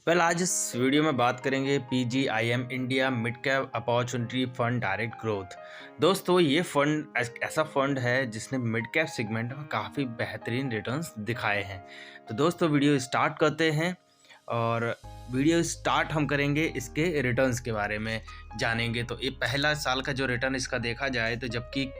आज इस वीडियो में बात करेंगे PGIM India mid cap opportunity fund direct growth. दोस्तों, ये फंड ऐसा फंड है जिसने मिड कैप सेगमेंट में काफ़ी बेहतरीन रिटर्न्स दिखाए हैं। तो दोस्तों, वीडियो स्टार्ट करते हैं और वीडियो स्टार्ट हम करेंगे इसके रिटर्न्स के बारे में जानेंगे। तो ये पहला साल का जो रिटर्न इसका देखा जाए तो जबकि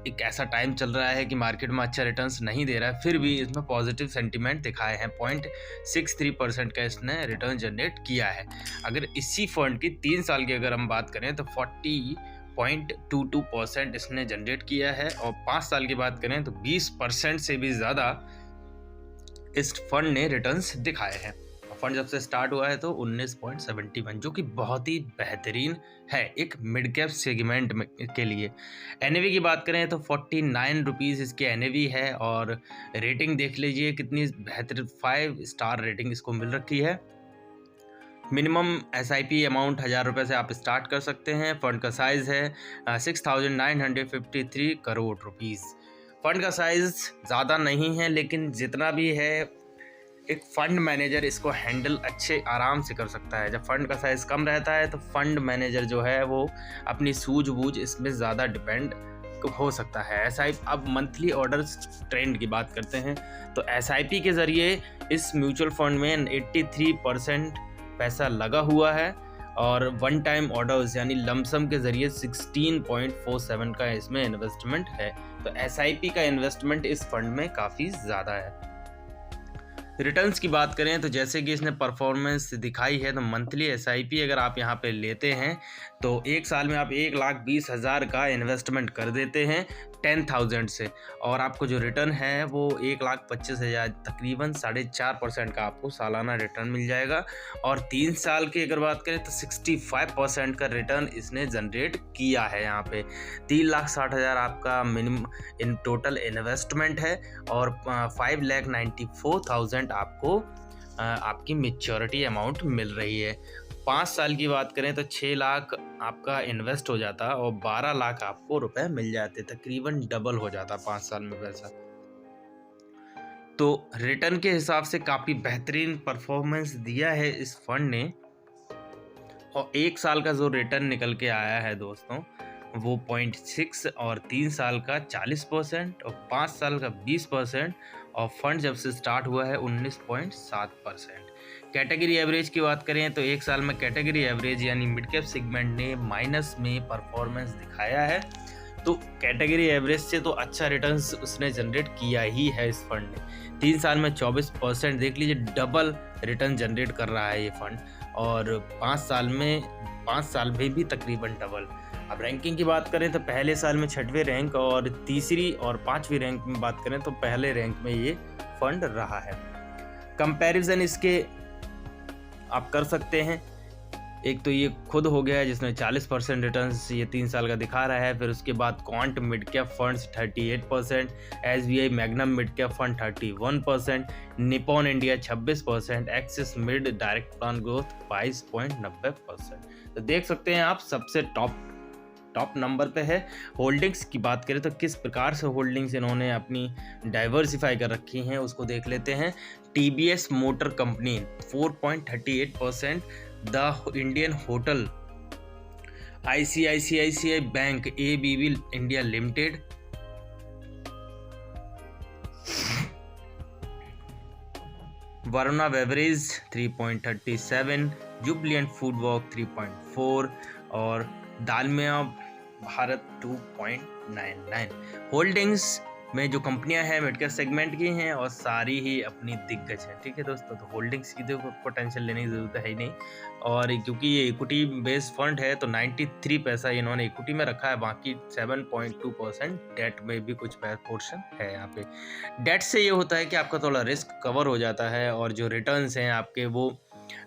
एक ऐसा टाइम चल रहा है कि मार्केट में अच्छा रिटर्न्स नहीं दे रहा है, फिर भी इसमें पॉजिटिव सेंटीमेंट दिखाए हैं। 0.63% का इसने रिटर्न जनरेट किया है। अगर इसी फंड की 3 साल की अगर हम बात करें तो 40.22% इसने जनरेट किया है और 5 साल की बात करें तो 20% से भी ज़्यादा इस फंड ने रिटर्न्स दिखाए हैं। फंड जब से स्टार्ट हुआ है तो 19.71, जो कि बहुत ही बेहतरीन है एक मिड कैप सेगमेंट के लिए। एनएवी की बात करें तो 49 रुपीज़ इसके एनएवी है और रेटिंग देख लीजिए कितनी बेहतरीन, 5 स्टार रेटिंग इसको मिल रखी है। मिनिमम SIP अमाउंट 1000 रुपये से आप स्टार्ट कर सकते हैं। फंड का साइज़ है 6,953 करोड़ रुपीज़। फंड का साइज़ ज़्यादा नहीं है, लेकिन जितना भी है एक फंड मैनेजर इसको हैंडल अच्छे आराम से कर सकता है। जब फंड का साइज़ कम रहता है तो फंड मैनेजर जो है वो अपनी सूझबूझ इसमें ज़्यादा डिपेंड हो सकता है। SIP, अब मंथली ऑर्डर्स ट्रेंड की बात करते हैं तो SIP के ज़रिए इस म्यूचुअल फंड में 83% पैसा लगा हुआ है और वन टाइम ऑर्डर्स यानी लमसम के ज़रिए 16.47 का इसमें इन्वेस्टमेंट है। तो SIP का इन्वेस्टमेंट इस फंड में काफ़ी ज़्यादा है। रिटर्न्स की बात करें तो जैसे कि इसने परफॉर्मेंस दिखाई है तो मंथली SIP अगर आप यहाँ पे लेते हैं तो एक साल में आप 1,20,000 का इन्वेस्टमेंट कर देते हैं 10,000 से, और आपको जो रिटर्न है वो 1,25,000, तकरीबन 4.5% का आपको सालाना रिटर्न मिल जाएगा। और 3 साल की अगर बात करें तो 65% का रिटर्न इसने जनरेट किया है। यहाँ पे 3,60,000 आपका मिनिमम इन टोटल इन्वेस्टमेंट है और 5,94,000 आपको आपकी मैच्योरिटी अमाउंट मिल रही है। 5 साल की बात करें तो 6 लाख आपका इन्वेस्ट हो जाता और 12 लाख आपको रुपए मिल जाते, तकरीबन डबल हो जाता 5 साल में पैसा। तो रिटर्न के हिसाब से काफ़ी बेहतरीन परफॉर्मेंस दिया है इस फंड ने। और 1 साल का जो रिटर्न निकल के आया है दोस्तों वो 0.6 और 3 साल का 40% और 5 साल का 20% और फंड जब से स्टार्ट हुआ है 19.7%। कैटेगरी एवरेज की बात करें तो 1 साल में कैटेगरी एवरेज यानी मिड कैप सेगमेंट ने माइनस में परफॉर्मेंस दिखाया है। तो कैटेगरी एवरेज से तो अच्छा रिटर्न्स उसने जनरेट किया ही है इस फंड ने। 3 साल में 24%, देख लीजिए डबल रिटर्न जनरेट कर रहा है ये फंड, और 5 साल में भी तकरीबन डबल। अब रैंकिंग की बात करें तो पहले साल में 6वें रैंक और तीसरी और 5वीं रैंक में बात करें तो पहले रैंक में ये फंड रहा है। कंपैरिजन इसके आप कर सकते हैं, एक तो ये खुद हो गया है जिसमें 40% रिटर्न्स ये 3 साल का दिखा रहा है। फिर उसके बाद quant mid cap funds 38%, SBI magnum mid cap fund 31%, Nippon India 26%, axis mid direct plan growth 22.90%। तो देख सकते हैं आप सबसे टॉप नंबर पे है। होल्डिंग्स की बात करें तो किस प्रकार से होल्डिंग्स इन्होंने अपनी डाइवर्सिफाई कर रखी हैं उसको देख लेते हैं। TBS motor company 4.38%, the Indian hotel, ICICI bank, ABB India limited, Varuna beverage 3.37, Jubilant foodwork 3.4 और दालमिया भारत 2.99। होल्डिंग्स में जो कंपनियां हैं मिड कैप सेगमेंट की हैं और सारी ही अपनी दिग्गज हैं। ठीक है दोस्तों, तो होल्डिंग्स की तो आपको टेंशन लेने की ज़रूरत है ही नहीं। और क्योंकि ये इक्विटी बेस्ड फंड है तो 93 पैसा इन्होंने इक्विटी में रखा है, बाकी 7.2% डेट में भी कुछ पोर्शन है यहाँ पे। डेट से ये होता है कि आपका थोड़ा रिस्क कवर हो जाता है और जो रिटर्न्स हैं आपके वो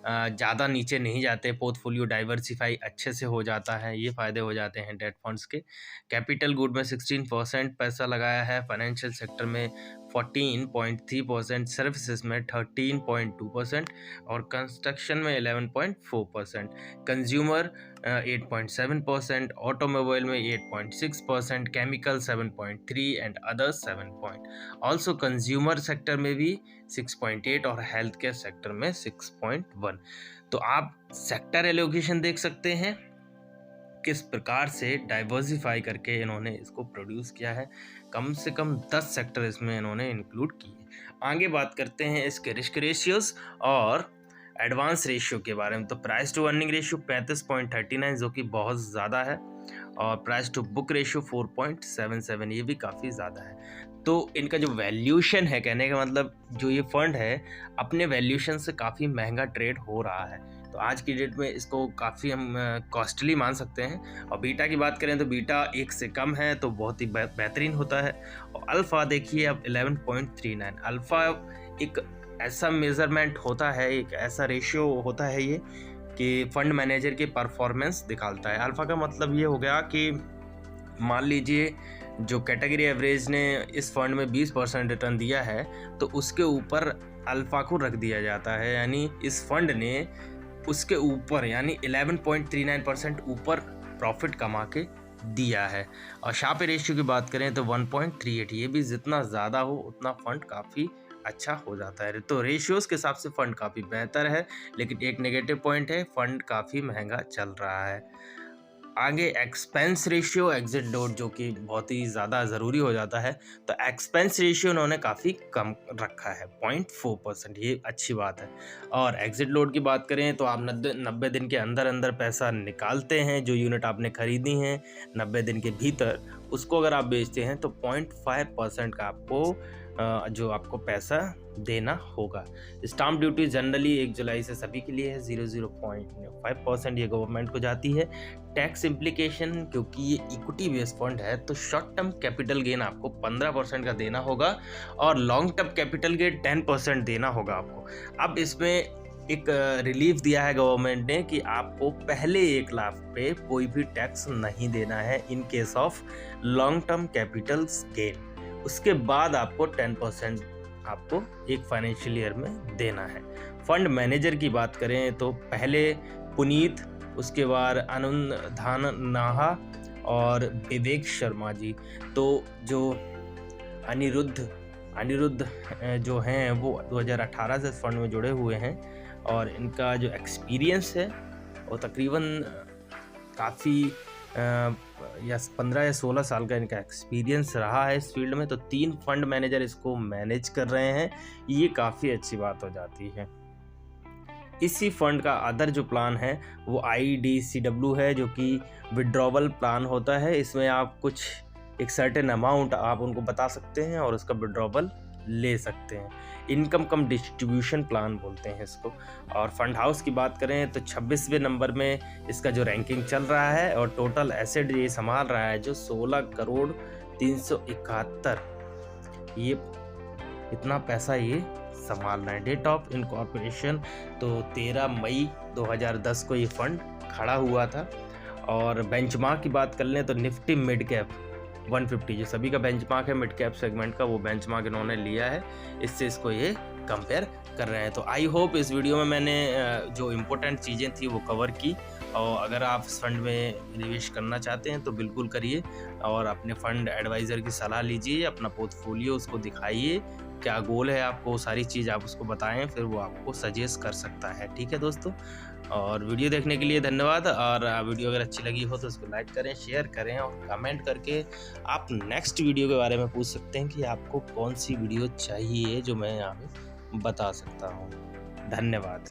ज़्यादा नीचे नहीं जाते, पोर्टफोलियो डाइवर्सिफाई अच्छे से हो जाता है, ये फ़ायदे हो जाते हैं डेट फंड्स के। कैपिटल गुड में 16% पैसा लगाया है, फाइनेंशियल सेक्टर में 14.3%, सर्विसेज में 13.2% और कंस्ट्रक्शन में 11.4%, कंज्यूमर 8.7%, ऑटोमोबाइल में 8.6%, chemical 7.3 and others 7. Also consumer sector में भी 6.8 और हेल्थ केयर सेक्टर में 6.1. तो आप सेक्टर एलोकेशन देख सकते हैं किस प्रकार से डाइवर्सिफाई करके इन्होंने इसको प्रोड्यूस किया है। कम से कम 10 सेक्टर इसमें इन्होंने इंक्लूड किए। आगे बात करते हैं इसके रिस्क रेशियोज और एडवांस रेशियो के बारे में। तो प्राइस टू अर्निंग रेशियो 35.39 जो कि बहुत ज़्यादा है, और प्राइस टू बुक रेशियो 4.77 ये भी काफ़ी ज़्यादा है। तो इनका जो वैल्यूशन है, कहने का मतलब जो ये फंड है अपने वैल्यूशन से काफ़ी महंगा ट्रेड हो रहा है, तो आज की डेट में इसको काफ़ी हम कॉस्टली मान सकते हैं। और बीटा की बात करें तो बीटा 1 से कम है तो बहुत ही बेहतरीन होता है। और अल्फ़ा देखिए अब 11.39। अल्फ़ा एक ऐसा मेज़रमेंट होता है, एक ऐसा रेशियो होता है ये कि फंड मैनेजर की परफॉर्मेंस दिखाता है। अल्फ़ा का मतलब ये हो गया कि मान लीजिए जो कैटेगरी एवरेज ने इस फंड में 20% रिटर्न दिया है तो उसके ऊपर अल्फ़ा को रख दिया जाता है, यानी इस फंड ने उसके ऊपर यानी 11.39% ऊपर प्रॉफिट कमा के दिया है। और शार्प रेशियो की बात करें तो 1.38, ये भी जितना ज़्यादा हो उतना फंड काफ़ी अच्छा हो जाता है। तो रेशियोज़ के हिसाब से फ़ंड काफ़ी बेहतर है, लेकिन एक नेगेटिव पॉइंट है, फ़ंड काफ़ी महंगा चल रहा है। आगे एक्सपेंस रेशियो एग्जिट लोड जो कि बहुत ही ज़्यादा ज़रूरी हो जाता है, तो एक्सपेंस रेशियो उन्होंने काफ़ी कम रखा है 0.4%, ये अच्छी बात है। और एग्जिट लोड की बात करें तो आप 90 दिन के अंदर अंदर पैसा निकालते हैं, जो यूनिट आपने खरीदी हैं 90 दिन के भीतर उसको अगर आप बेचते हैं तो 0.5% का आपको जो आपको पैसा देना होगा। स्टाम्प ड्यूटी जनरली 1 जुलाई से सभी के लिए है, 0.5% ये गवर्नमेंट को जाती है। टैक्स इम्प्लीकेशन, क्योंकि ये इक्विटी बेस्ड फंड है तो शॉर्ट टर्म कैपिटल गेन आपको 15% का देना होगा और लॉन्ग टर्म कैपिटल गेन 10% देना होगा आपको। अब इसमें एक रिलीफ दिया है गवर्नमेंट ने कि आपको पहले 1 लाख पे कोई भी टैक्स नहीं देना है in case of long term capital gain. उसके बाद आपको 10% आपको एक फाइनेंशियल ईयर में देना है। फंड मैनेजर की बात करें तो पहले पुनीत, उसके बाद अनुधान नाहा और विवेक शर्मा जी। तो जो अनिरुद्ध जो हैं वो 2018 से फंड में जुड़े हुए हैं और इनका जो एक्सपीरियंस है वो तकरीबन काफ़ी या 15 या 16 साल का इनका एक्सपीरियंस रहा है इस फील्ड में। तो 3 फंड मैनेजर इसको मैनेज कर रहे हैं, ये काफ़ी अच्छी बात हो जाती है। इसी फंड का अदर जो प्लान है वो IDCW है, जो कि विड्रॉवल प्लान होता है। इसमें आप कुछ एक सर्टेन अमाउंट आप उनको बता सकते हैं और उसका विड्रॉवल ले सकते हैं। इनकम कम डिस्ट्रीब्यूशन प्लान बोलते हैं इसको। और फंड हाउस की बात करें तो 26वें नंबर में इसका जो रैंकिंग चल रहा है और टोटल एसेट ये संभाल रहा है जो 16,371, ये इतना पैसा ये संभाल रहा है। डेट ऑफ इनकॉर्पोरेशन तो 13 मई 2010 को ये फंड खड़ा हुआ था। और बेंचमार्क की बात कर लें तो निफ्टी मिड कैप 150 जो सभी का बेंचमार्क है मिड कैप सेगमेंट का, वो बेंचमार्क इन्होंने लिया है, इससे इसको ये कंपेयर कर रहे हैं। तो आई होप इस वीडियो में मैंने जो इम्पोर्टेंट चीज़ें थी वो कवर की। और अगर आप इस फंड में निवेश करना चाहते हैं तो बिल्कुल करिए और अपने फंड एडवाइज़र की सलाह लीजिए, अपना पोर्टफोलियो उसको दिखाइए, क्या गोल है आपको, सारी चीज़ आप उसको बताएं, फिर वो आपको सजेस्ट कर सकता है। ठीक है दोस्तों, और वीडियो देखने के लिए धन्यवाद। और वीडियो अगर अच्छी लगी हो तो उसको लाइक करें, शेयर करें और कमेंट करके आप नेक्स्ट वीडियो के बारे में पूछ सकते हैं कि आपको कौन सी वीडियो चाहिए जो मैं यहाँ पे बता सकता हूँ। धन्यवाद।